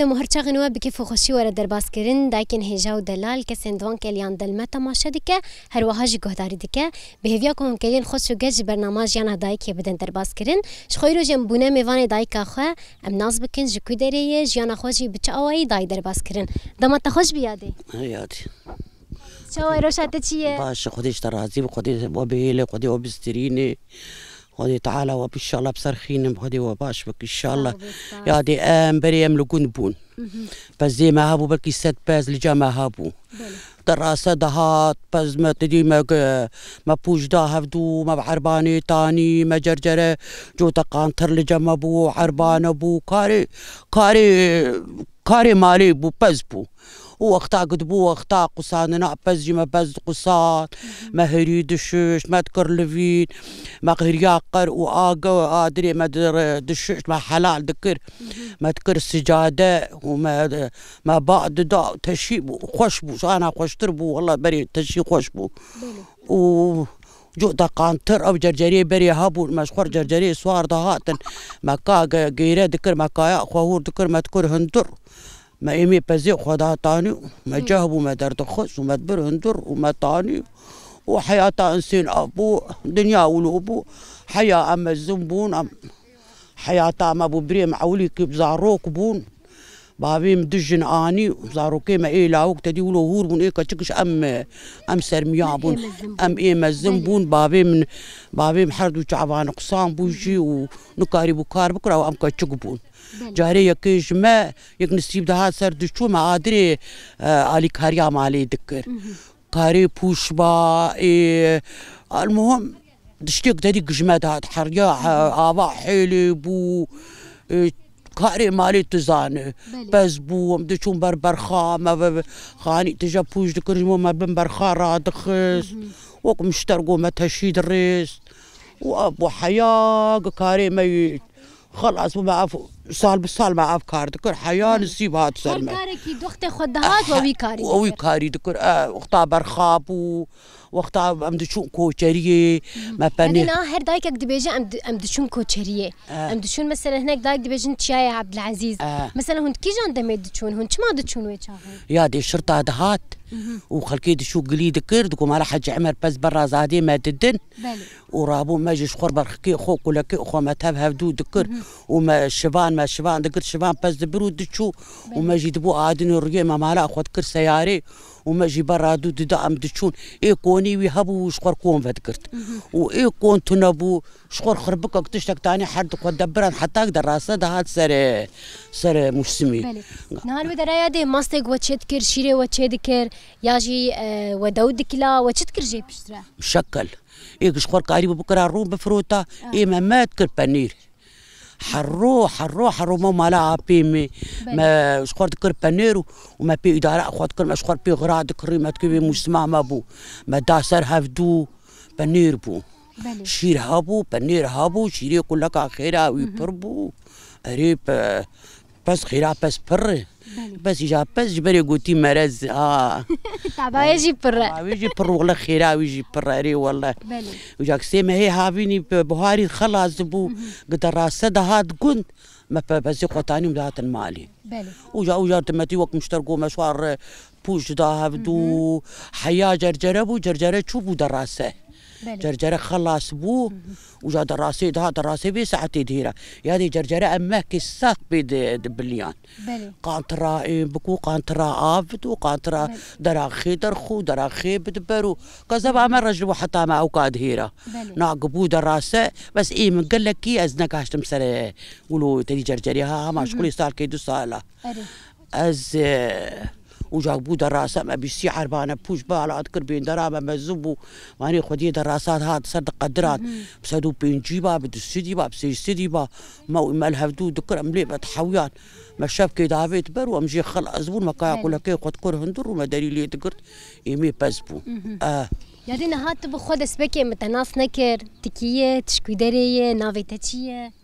دم هر چاغ نوا بکیف خوشی ور درباس کرن دایکن هجا و دلال کسن دوان کلیان دل متا ماشه دکه هر وهاج گهداری دکه بهویا کوم کلین خوش و گج برنامج یانا دایک بدن درباس کرن شخویرو جم بونه میوان دایک خو ام ناز بکن جکو دریه جانا خوشی بچاوی دای درباس کرن دمت خوش بیاده یادی چاوی روشات چیه باش خودش ترازی خودی و بهله خودی و بسترینه خدي تعالى وإن شاء الله بصرخين خدي وباش بك إن شاء الله يا دي بري يملكون بون بس زي ما هابو بلكي ست باز اللي جا ما هابو دراسة دهات بس ما تدي ما بوش دا هفدو ما بعرباني تاني ما جرجرة جو تقانتر اللي جا ما بو عربان بو كاري مالي بو بس بو وقتا قدبو وقتا قصان بز ما بز قصان ما هريد الشش ما تكر لفين ما غير ياقر وآقا أدري ما دشش ما حلال ذكر ما تكر السجادة وما ما بعد دا تشيب خوشبو أنا خوشتربو والله بري تشي خوشبو و جو دقانتر أو جرجري بري هابو مشخور جرجري سوار دهاتن ما كا غيره ذكر ما كايا خوهور ذكر ما تكر هندر ما إيمي بزي خدا تاني ما جهبو ما درد خش وما دبر هندر وما تاني وحياة إنسان أبو دنيا ولوبو حياة أما الزنبون أم حياة أما أبو بريم عولي كيف زاروك بون بابي مدجن آني زاروكي ما إيه لاوك تدي ولو هور بون إيه كتشكش أم سرميابون أم إيه مزنبون بابي محردو شعبان قصان بوجي ونكاري بكار بكرة وأم كتشكبون جاري يكيش ما يك نسيب دهات سر دشو ما أدري علي كاريا مالي ذكر كاري بوش با إيه المهم دشتيك دادي جمادات حريا آبا حيلي بو كاري مالي تزانه بس بو مدشون بربرخا ما خاني تجا بوش ذكر ما بنبرخا رادخس وق مشترقو ما تشيد الريس وابو حياة كاري ما خلاص ما عرفوا صال بالصال ما عرف كار ذكر حياة نسيب هات سلمى كاركي دخت خدهات ووي كاري ذكر وقتا برخاب وقتا امدشون كوشريه ما بني انا هر دايك دبيجه امدشون كوشريه امدشون مثلا هناك دايك دبيجن تشاي عبد العزيز مثلا هون كي جان دمدشون هون ما دشون ويتشاغ يا دي شرطه دهات وخلكي دشو قلي ذكر دكم على حج عمر بس برا زادي ما تدن ورابو ما جيش خور برخكي خو كلكي خو ما تاب هفدو ذكر وما شبان ما شبان ذكر شبان بس دبرو دشو وما جيدبو عادن الرجال ما مالا اخو ذكر سياري وما جي برا دو دا ام دشون اي كوني ويهبو شخور كون فذكرت واي كون تنبو شخور خربك تشتك تاني حد قد دبران حتى دراسه دهات سر مسمي نهار بدرايا دي ماستك وتشذكر شيري وتشذكر ياجي وداود كلا وتشذكر جي بشترا مشكل اي شخور قريب بكره روم بفروتا اي ما تذكر بنير حرو ما مالا بيمي ما شخور ذكر بنيرو وما بي إدارة أخوات ذكر ما شخور بي غرا ذكر ما تكبي مسمع ما بو ما داسر هفدو بنير بو شير هابو بنير هابو شيري كلك خيرا ويبربو قريب بس خيرا بس بر بس يجا بس جبري قوتي مرز تعبا يجي بر ويجي بر والله خيرا ويجي بر أري والله وجاك سيما هي هافيني بهاري خلاص بو قدر راسه دهات قند ما بس قطاني مدهات المالي وجا تمتي وقت مشتركو مشوار بوش ده بدو حياة جرجرة شو بو دراسة جرجرة خلاص بو وجا دراسة ده دراسة بي ساعتي دهيرة يادي جرجرة أما كساق بيد بليان قانترا بكو قانترا آفتو قانترا دراخي درخو دراخي بدبرو كذا بعمل رجل حتى ما أوقات هيرة ناقبو دراسة بس إيه من قال لك كي أزنك هاشتم سر ولو تدي جرجري ها ما شغلي صار كيدو سالة أز وجابوا دراسة ما بيسي عربانة بوش بالا أذكر بين درامة مزبو ماني خدي دراسات هاد صدق قدرات بسدو بين جيبا بدو سيديبا بسي سيديبا ما الهفدو ذكر أملي بتحويان ما شاف كي دافيت برو أمجي خل أزبون ما كايا كل كي قد كور هندر وما دليلي ذكرت إيمي بزبو يعني نهات بخود سبكي متناس نكر تكية تشكودرية نافيتاتشية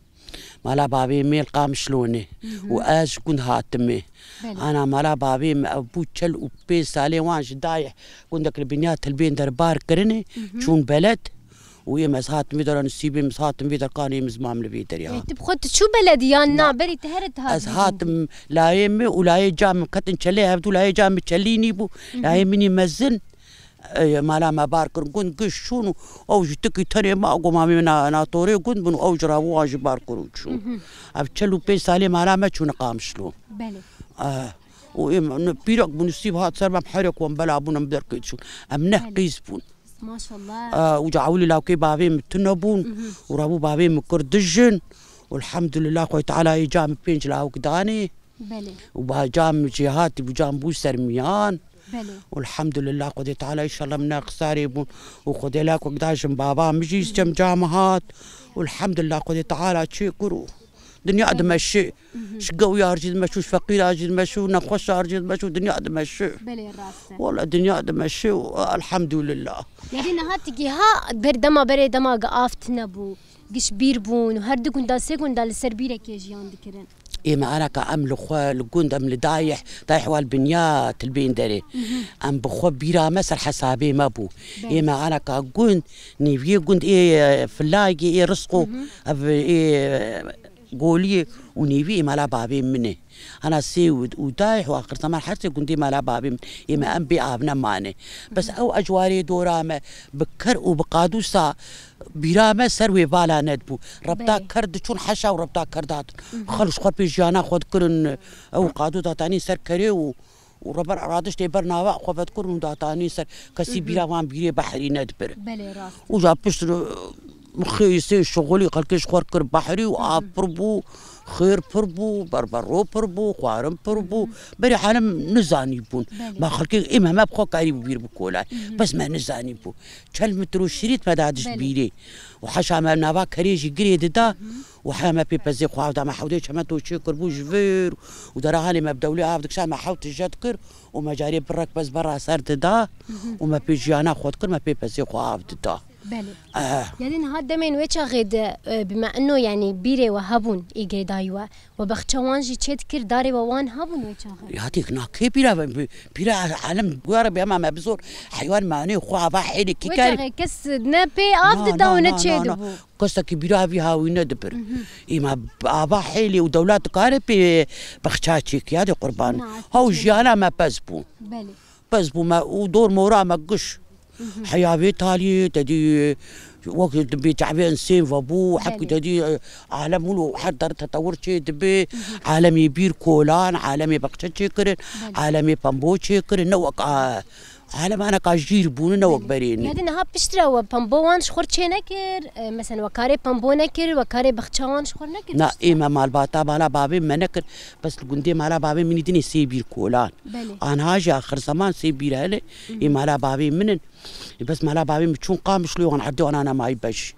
مالا بابي ميل قام شلوني وآج كنت هاتمي أنا مالا بابي أبو تشل وبي سالي وانش دايح كنت ذاك البنيات البين دربار كرني شون بلد ويما سهاتم فيدر نسيبي سهاتم فيدر كاني مزمام لفيدر يا تبخد شو بلديانا بري تهرت هاد سهاتم لا يمي ولا يجام كتن شلي هبدو لا يجام تشليني بو لا يمني مزن مالا ما باركر كنت قشون او جتكي تاني ما اقو مامي ناطوري كنت بنو او جرابو واجي باركر شو ابتشلو بي سالي مالا ما شو نقام شلو بلي وإما بيرك بنسيب هاد سر ما بحرك ومبلا بون مدرك شو امنه قيسبون ما شاء الله وجعولي لاوكي بابي متنبون ورابو بابي مكردجن والحمد لله خوي تعالى يجام بينج لاوك داني بلي وبجام جهاتي بجام بو سرميان بلي والحمد لله قد تعالى ان شاء الله منا قصاري وخد لك وقداش بابا مجيس جم جامعات والحمد لله قد تعالى شكرو دنيا قد مشي شقوي ارجد مشو فقير ارجد مشو نخش ارجد مشو دنيا قد مشي بلي الراس والله دنيا قد مشي الحمد لله يعني نهاتي ها بردما بردما قافت نبو قش بيربون وهردو كندا سيكون دال السربيره كيجيان ذكرن إما أنا كأم لخوا لجند أم لدايح دايح والبنيات البين دري أم بخوا بيرا مسر حسابي ما بو إما أنا كجند نيفي جند إيه فلاجي إيه رزقه إيه قولي ونيفي ما لا بابي منه أنا سيود ودايح وآخر زمان حتى كنتي ما لا بابي إما أم بيابنا ماني بس أو أجواري دورامة بكر وبقادوسا بيرامه سروي بالا ندبو ربطا كرد شون حشا وربطا كردات خلص خور بيجانا خود كرن او قادو داتاني سر كري وربر رادش دي برناوا خفت كرن داتاني سر كسي بيرامان بيري بحري ندبر بلي راس وجابش مخي يصير شغلي قالكش خور كر بحري وابربو خير بربو بربرو بربو خوارم بربو بري عالم نزاني بون ما خلقي إما ما بخو قريب بير بكولا بس ما نزاني بو شل مترو شريط ما دادش بيري وحشا ما نافا كريجي قريد دا وحما بيبزي خواف دا ما حاوديش ما تو شكر بو جفير ودراهاني ما بدولي عافدك شا ما حاوت جدكر وما جاري برك بس برا سرد دا وما بيجيانا خودكر ما بيبزي خواف دا بله يعني هذا من وجه غيد بما انه يعني بيري وهبون ايجي دايوا وبختوان جي تشد كر داري ووان هبون وجه غيد يعطيك ناكي بيرا عالم غير بما ما بزور حيوان ماني خوا باحيلي كي كان وجه كس نبي افد داون تشد قصة كبيرة فيها ويندبر إما أبا حيلي ودولات قارب بختشاتشيك يا دي قربان هاو جيانا ما بزبو بله بزبو ما ودور مورا ما قش حيابي تالي تدي وقت دبي تعبين سين فابو حكي تدي عالم ولو حضر تطور شيء دبي عالمي بير كولان عالمي بقشة كرن عالمي بامبو كرن نوق عالم أنا كاجير بون نوق بريني يعني نها بشترا بامبوان شخور شيء نكر مثلا وكاري بامبو نكر وكاري بخشوان شخور نكر لا إما مال باتا مالا بابي ما نكر بس الجندي مالا بابي من يدني سيبير كولان أنا هاجي آخر زمان سيبير هلا مالا بابي منن بس مالا بابي مشون قام شلون عن عدو أنا ما يبش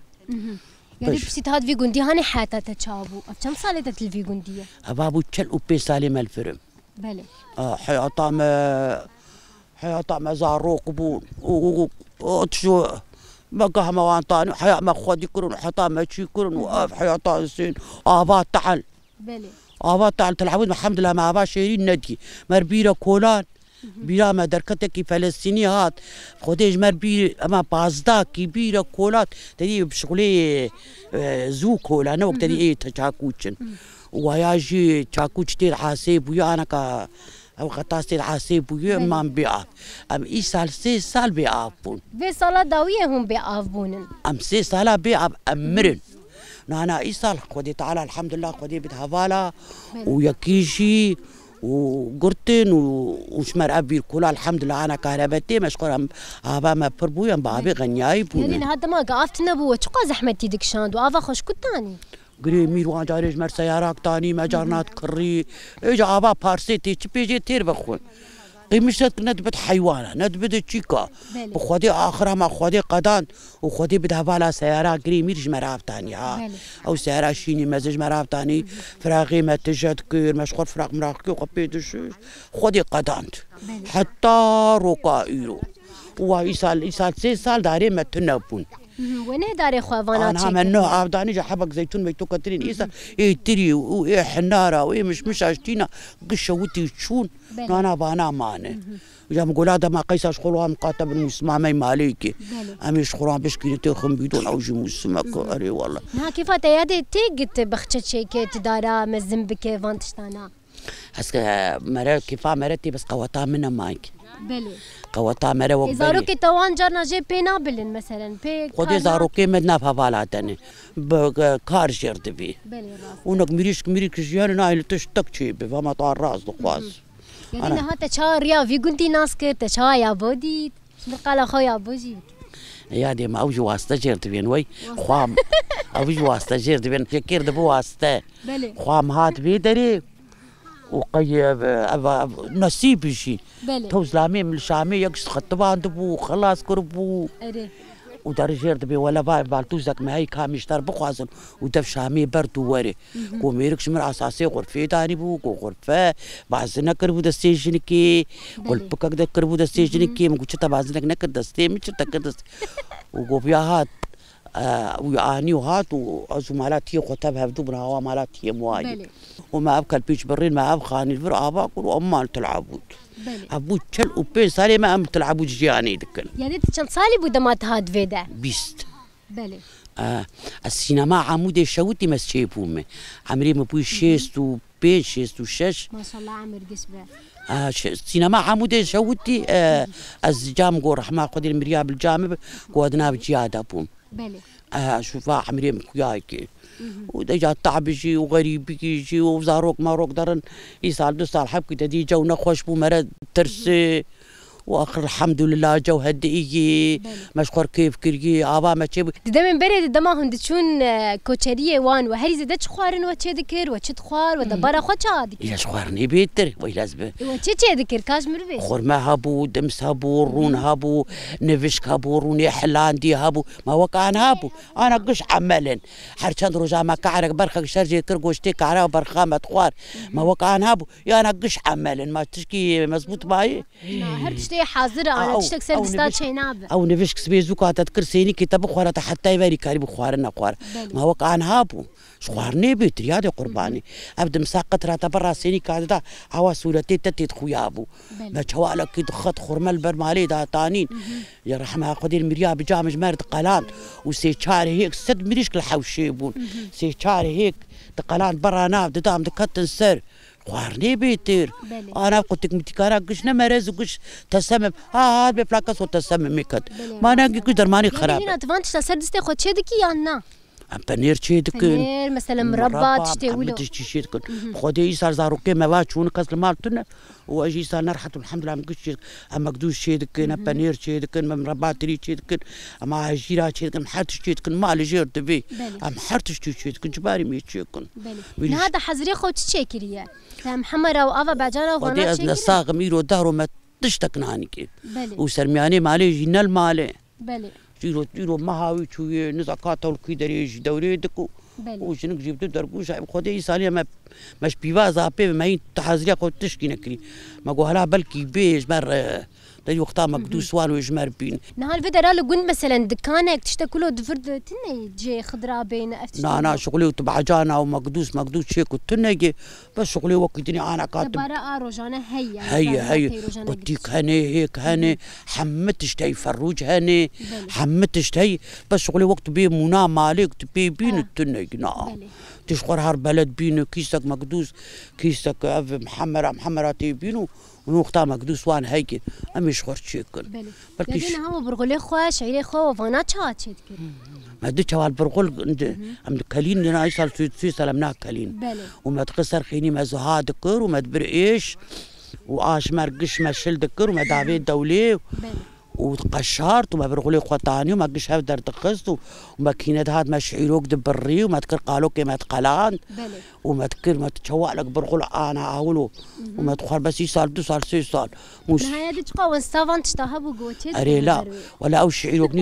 يعني بسيط هاد في جندي هاني حياته تشابو كم سالة تلفي جندية أبابو تشل وبي سالي مال فرم بله حياة ما زاروق بون وتشو بقى ما وانطاني حياة ما خودي كرن حياة ما شي كرن وقف حياة سين آبات تعال بله آبات تعال تلعبون الحمد لله مع آبات شيرين ندي مربيرة كولان بيرا ما دركتك فلسطينيات خوديج مربي أما بازدا كبيرة كولات تدي بشغلي زو كولان وقت تدي إيه تشاكوتشن وياجي تشاكوتش تير حاسب ويا أنا كا أو قطاستي العاسيب ويا ما بيعاف أم إيه سال 6 سال بيعافون في صلاة داوية هم بيعافون أم 6 سال بيعاف أمرن أنا إيه سال خدي تعالى الحمد لله خدي بتهفالا ويكيشي وقرتن وشمر أبي كلها الحمد لله أنا كهربتي مشكور أبا ما بربويا بابي غنياي بون يعني هذا ما قافت نبوة شو قاز أحمد تيدك شاند وأبا خوش كتاني قري ميروان جاريج مر سيارات تاني ما جارنات كري إيجا أبا بارسيتي تبيجي تير بخون قيمشت ندبت حيوانة ندبت تشيكا بخودي آخرها ما خودي قدان وخودي بدها بالا سيارة قري ميرج مراف تاني ها أو سيارة شيني مزج مراف تاني فراغي ما تجد كير مشغول فراغ مراقي وقبيدش خودي قدان حتى روكا إيرو وإيسال 6 سال داري ما تنبون وين داري خوافانا انا عملناه عبداني جا حبك زيتون ميتو كاترين ايسا ايه تري وايه حناره وايه مش اشتينا قشه وتي تشون انا بانا ماني جا مقول هذا ما قيس اشخلوها مقاتب المسمع ما ماليكي امي شخلوها بشكي تخم بدون اوجي مسمك اري والله ها كيف تيادي تيجت بختشت شيكت دارا مزنبك فانتشتانا هسه مرة كيفا مرتي بس قوتا منا مايك بله قوتا مرة وقبلي إذا روكي توان جارنا جي بينا بلن مثلا بي خودي إذا روكي مدنا فبالاتني بكار جرد بي بله راس ونك مريك جيان نايل تشتك شي بفما طار راس دخواز يعني هذا تشار يا في قنتي ناس كرت تشار يا بودي شنقال أخويا بوجي يا دي ما أوجي واسطة جرد بين وي خوام أوجي واسطة جرد بين شكير دبو واسطة خوام هات بيدري وقيب نصيب شي تو زلامي من الشامي يكش خطبان دبو خلاص كربو ودرجير دبي ولا بالتوزك معي كامشتر بخوازن ودف شامي برد وري وميركش من اساسي غرفه داني بو غرفه بعزنا كربو دستيجنكي قل بكك ده كربو دستيجنكي مكو تشتا بعزنك نكر دستي مش تكر وقوبيا هات ويعني وهات وازو مالاتي خطب هبدو بنهوا مالاتي مواجد وما ابكى البيش برين ما ابخاني الفرقه باكل وامال تلعبود عبود تشل وبين صاري ما ام تلعبود جياني دكن يعني تشل صالي بودمات هاد فيدا بيست بله السينما عمود شوتي مسشيبومي عمري مبوي شيست وبين شيست وشش ما شاء الله عمر قسبه السينما عمود شوتي الزجام قو رحمه قدير مرياب الجامع قودنا بجياده بوم بله شوفها عمري مكياكي ودجا تعب يجي وغريب يجي وزاروك ماروك درن يسال دو سال حبكي تدي جو نخوش بو مرد ترسي واخر الحمد لله جو هدئي مشكور كيف كرجي ابا ما تشي دائما بريد دما هند شون كوتشريه وان وهري زدت خوارن وتشي ذكر وتشد خوار ودبر خو تشاد يا خوارني بيتر ويلازبه وتشي ذكر كاشمر بي خرما هابو دمس هابو رون هابو نفشك هابو روني حلاندي هابو ما وقعن هابو انا قش عملن حرشان رجا ما كعرك برخك شرجي كرغوشتي كعرا برخامه خوار ما وقعن هابو يا انا قش عملن ما تشكي مزبوط باي حاضرة أنا تشتك سر دستات شيء نابه أو نفشك سبيزوكا تذكر سيني كتاب خوارة حتى يباري كاري بخوارنا خوار ما وقع عن هابو شخوارني بيت رياضي قرباني أبدا مساقط راتا برا سيني كادا هوا سورتي تتيت خويابو ما شوالك كي دخط خرمل برمالي دا تانين يا رحمة قدير مريا بجامج مرد قلان وسيشاري هيك سد مريشك الحوشيبون سيشاري هيك دقلان برا ناب دام دكتن سر خوارني بيتر انا قلت لك متكارا قش نمرز وقش تسمم هاد بفلاكس وتسمم ميكت ما ناقي قدر ماني خراب هنا تفانتش تسردستي خو تشدكي يانا بانير تشيدكن بانير مثلا مربى تشتي ولو تشتيكن خدي صار زاروكي ما باتشون كاس المالتنا واجي صار نرحت الحمد لله مقش اما قدوش تشيدكن بانير تشيدكن مربى تري تشيدكن اما جيرا تشيدكن حرت تشيدكن ما لي جير تبي ام حرت تشيدكن جباري مي تشيدكن هذا حزري خو تشيكريه محمره وافا بعجانه وغنا تشيكريه صاغ ميرو دارو ما تشتكنانك وسرمياني مالي جنال مالي بله جيرو مهاوي شويه نزكات الكي دريج دوري دكو وشنك جبت درقوش خدي سالي ما مش بيفازا بي ما هي تحازريا قلت تشكي نكري ما قولها بلكي بيش مر تجي وقتها مقدوس وان ويجمر بين نهار فيدرا لو قلت مثلا دكانك تشتكلو دفرد تني جي خضرا بين افتش انا شغلي وتبعجانا ومقدوس مقدوس شيك وتنجي بس شغلي وقتني انا كاتب تبارا روجانا هي قلتيك هني هيك هني حمتش تي فروج هني حمتش تي بس شغلي وقت بي منا مالك تبي بين التنجي نعم تشغل هار بلد بينو كيسك مقدوس كيسك محمرة تي بينو ونوقتا مقدوس وان هيك امي شخور تشيكن بلكي هو برغولي خو شعيري خو فانا تشات ما دي شوال برغول ام كلين انا ايسال في سلامنا كلين وما تقصر خيني ما زها دكر وما تبر ايش واش مرقش ما شل دكر وما دافيد دولي وتقشرت وما برغولي قطاني وما قش هفدر تقصت وما كينات هاد ما شعيروك دبري وما تكر قالو كيما تقلان وما تكر ما تشوق لك برغول انا اولو وما تخر بس يسال دو سال سي سال مش هاي تقوى ستافان تشتهبو قوتي اري لا ولا او شعيروك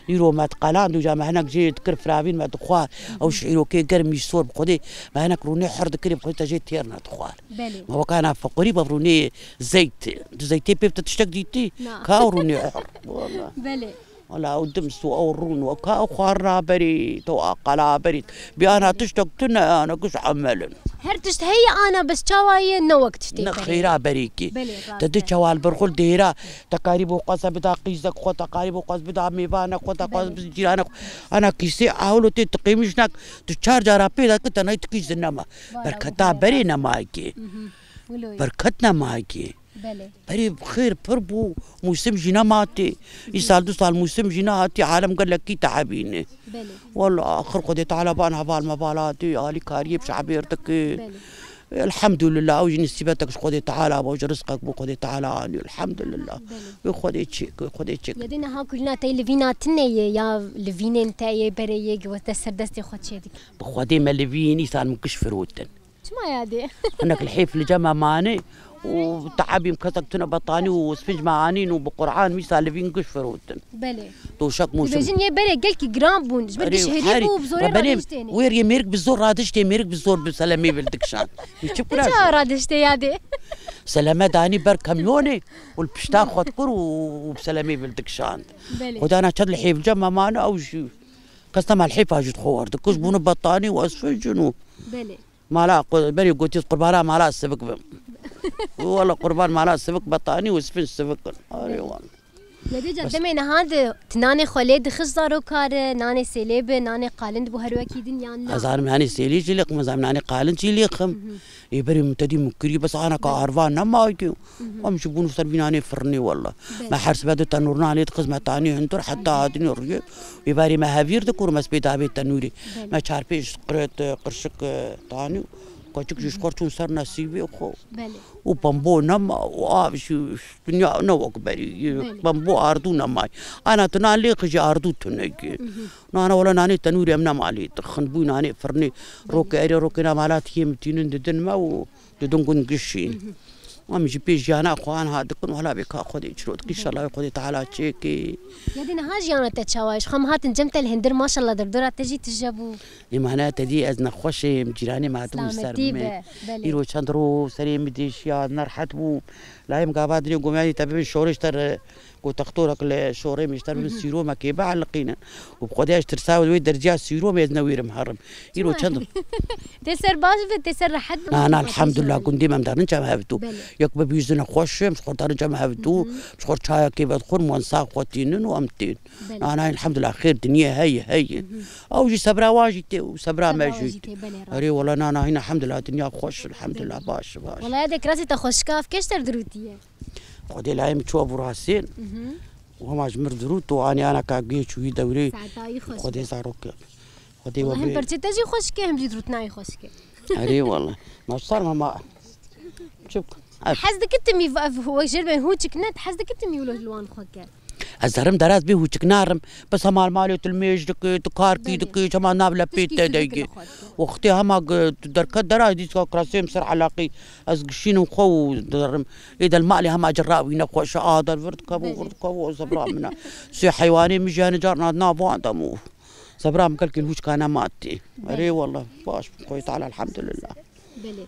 نيرو ما تقلان دو جا ما هناك جي تكر فرابين ما تخوار او شعيروك كي قرم يسور بخدي ما هناك روني حرد كريم بخدي جي تيرنا تخوار ما هو كان فقري بروني زيت زيتي بيبت تشتك ديتي كاوروني والله بلي ولا ودمس وأورون وكا أخوارنا بريت وأقلا بريت بأنا تشتقتنا أنا كش عملا هر تشتهي أنا بس شواي نوك تشتهي نخيرا بريكي تدي شوال برخول ديرا تقارب وقصة بدا قيزك خو تقارب وقص بدا ميبانا خو تقص بس جيرانك أنا كيسي أهولو تقيمشناك تشارج رابي لك تناي تكيز النما بركتا بري نماكي بركتنا ماكي بري بخير بربو موسم جينا ماتي يسال دو سال موسم جينا هاتي عالم قال لك كي تعبيني والله اخر قضيت على بانها بالمبالاتي الي كاريب شعبيرتك الحمد لله اوجي نسيبتك خذي تعالى اوجي رزقك بخذي تعالى الحمد لله خذي تشيك خذي تشيك يدينا ها كلنا تاي لفينا تني يا لفينين تاي بري وتسر دستي خد شيدك بخذي ما لفيني صار مكش فروتن شما يادي انك الحيف اللي جمع ماني وتعبي مكسكتنا بطاني وسفنج معانين وبقرعان مثال لفين كش فروتن بلي تو شك موسم بجن يا بري قالك جرام بون جبت شهري بزور رادشتي وير يميرك بالزور رادشتي ميرك بالزور بسلامي بلدكشان يشكرا رادشتي يادي سلامة داني بر كاميوني والبشتاق خطكر وبسلامي بلدكشان خد انا شد الحيف جمع معنا او شي كستمع الحيف هاجت خوار دكوش بون بطاني واسفنجنو بلي مالا بري قلت قربانا مالا السبك والله قربان مالا السبك بطاني وسفن السبك ايوه يدي قدامي هذا تناني خليد خزارو كار ناني سيليب ناني قالند بو هروكي دنيا ازار ماني سيلي جلق مزام ناني قالند جلق يبري متدي مكري بس انا كعرفان ما اجي امشي بونو سربيناني فرني والله ما حرس بدو تنورنا عليه خزمه تاني انتر حتى ادني رجع يبري ما هافير دكور مسبيت ابي تنوري ما شاربيش قرت قرشك تاني كاتشك جشكرتون صار نصيبي خو وبامبو نما وابش دنيا نوك بري بامبو اردو نما انا تنالي خجي اردو تنجي انا ولا ناني تنوري امنا مالي تخنبو ناني فرني روكي اري روكينا مالات يمتين ددن ما وددن كن قشي وامشي بيش جانا اخوان هادكن ولا بك اخذ يشرود ان شاء الله ياخذ تعالى تشيكي يا دينا هاجي انا تتشاواش خم هات نجمت الهندر ما شاء الله دردوره تجي تجابو معناها تدي ازنا خوشي جيراني ما تم سرمي يرو چندرو سريم ديش يا نرحتبو لايم قابادني قومي تبي شورش تر وتختورك لشوري مشتر من سيرو ما كيبا علقينا وبقداش ترساوي ويد درجات سيرو ما يزنوير محرم يرو چندر تسر باش تسر حد انا الحمد لله كنت ديما مدارن جام هبتو يكب بيزنا خوش مش خاطر جام هبتو مش خاطر شاي كيف تدخل مونسا خوتين وامتين انا الحمد لله خير دنيا هي اوجي صبرا واجيتي وصبرا ما جيت اري والله انا هنا الحمد لله دنيا خوش الحمد لله باش والله هذيك راسي تخش كاف كيش تردروتيه خدي العيم تشوف راسين وهم جمر دروت واني انا كاجي شوي دوري خدي زاروك خدي والله هم برتي تجي خوشكه هم دروتناي خوشكه اري والله ما صار ما شوف حسدك انت هو جربن هو تكنت حسدك انت ميولو لوان خوكه الزرم دراز به وشكنارم بس هما مالي تلميج دك تكاركي دك هما نابلا بيت دايجي واختي هما درك دراز دي كراسيم سر علاقي ازقشين خو درم اذا المالي هما جراوي نخو شاطر فرتكبو صبرا منا سي حيواني مجاني جارنا نابو عندمو صبرا مكلكل وش كان ماتي اري والله باش كويس على الحمد لله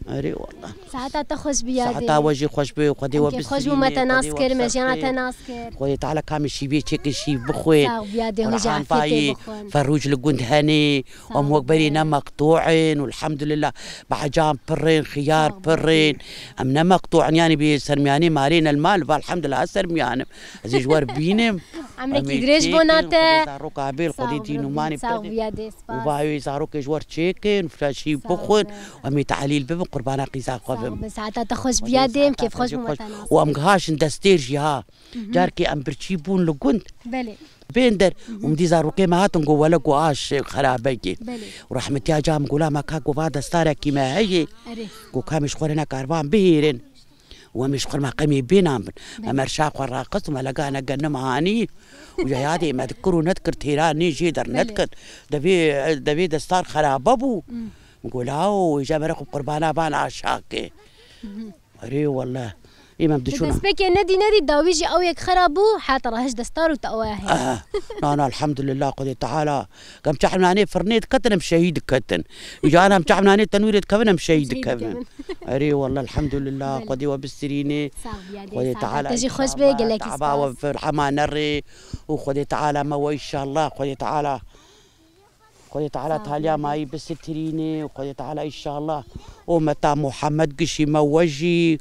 اري والله ساعتها تخش بيادي ساعتها وجهي خوش بي وقدي وبس خوش بو متناسكر مجانا تناسكر خويا تعالى كامل شي بي تشيك شي بخوي بيادي هجع فيتي فروج لقند هني وام برينا مقطوعين والحمد لله بعجام برين خيار برين امنا مقطوعين يعني بسرمياني مارين المال فالحمد لله سرمياني زي جوار بينم عمرك دريج بوناته زاروك عبير خدي دينو ماني وبايو زاروك جوار تشيكن فشي بخون وامي تعالي الباب قربانا قيسا قفم ساعتها تخش بيادم كيف خش متناسق وامغاش دستيرجي ها جاركي ام برشيبون لقند بلي بندر ومدي زاروكي ما هاتن قوة لقو عاش خرابيكي ورحمتي يا جام قولا ما كاكو بعد ستارة كيما هي قو كامش خورنا كاربان بهيرن ومش خور ما قمي بينام مرشاق والراقص وما لقانا قنم هاني وجاياتي ما تذكروا نذكر تيراني جيدر نذكر دبي دستار خراب ابو نقول هاو جا مرقب قربانا بان عشاقي اري والله إما بدشونا بس بك ندي داويجي أو يك خرابو حتى راهش دستار وتقواهي أنا الحمد لله قد تعالى كم تعملاني فرنيت كتن مشهيد كتن وجانا تعملاني تنويرت كمان مشهيد كمان أري والله الحمد لله قد وبستريني قد تعالى تجي خوش بيجي لك تعبا وفي الحمان الري وقد تعالى ما إن شاء الله قد تعالى تاليا ماي بستريني وقد تعالى إن شاء الله ومتى محمد قشي موجي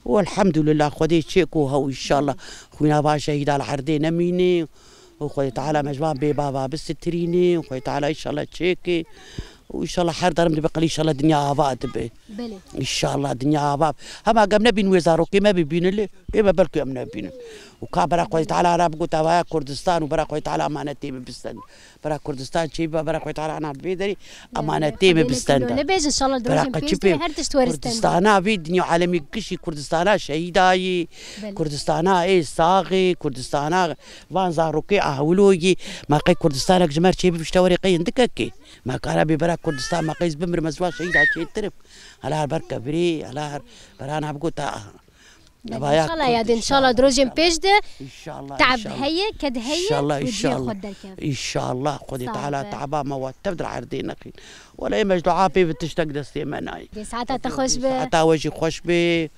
والحمد لله خدي تشيكوها وإن شاء الله خوينا با شهيد على حردين أميني وخدي تعالى مجمع ببابا بستريني وخدي تعالى إن شاء الله تشيكي وإن شاء الله حر درم بقى إن شاء الله دنيا آباء تبي إن شاء الله دنيا آباء هما قمنا بين وزارو كما بين اللي إما بلكي أمنا بين وكابرا خدي تعالى أنا بقول تبع كردستان وبرا خدي تعالى أمانتي بستان برا كردستان شيبا برا خدي تعالى أنا بيدري أمانتي بستان نبيج إن شاء الله دروجين بيجي هرتش تورستان كردستان في دنيا عالمي كشي كردستان شهيداي كردستان إيه صاغي كردستان وان زاروكي أهولوي ما قي كردستان جمار شيبي بشتوري قي عندك ما كان ببرا كردستان ما قيس بمر مزوا شهيد عشان ترف على بركة بري على برانا بقول إن شاء الله يا دي إن شاء الله دروجين بيجده إن شاء الله تعب هي كد هي إن شاء الله إن شاء الله إن شاء الله خدي تعالى تعبا ما وتبدر عردين أخي ولا مجدوعة في بتشتاق دستي مناي ساعتها تخش به ساعتها وجهي خوش به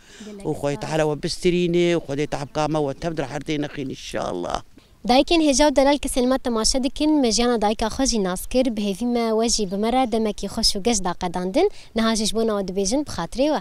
وخدي تعالى وبستريني وخدي تعب كاما وتبدر عردين أخي إن شاء الله دایکن هجاو دلال کسلمت تماشا دکن مجانا دایکا خوشی ناس کر به هفی ما وجی بمرا دمکی خوش و گش دا قداندن نهاجش بونا و دبیجن بخاطری و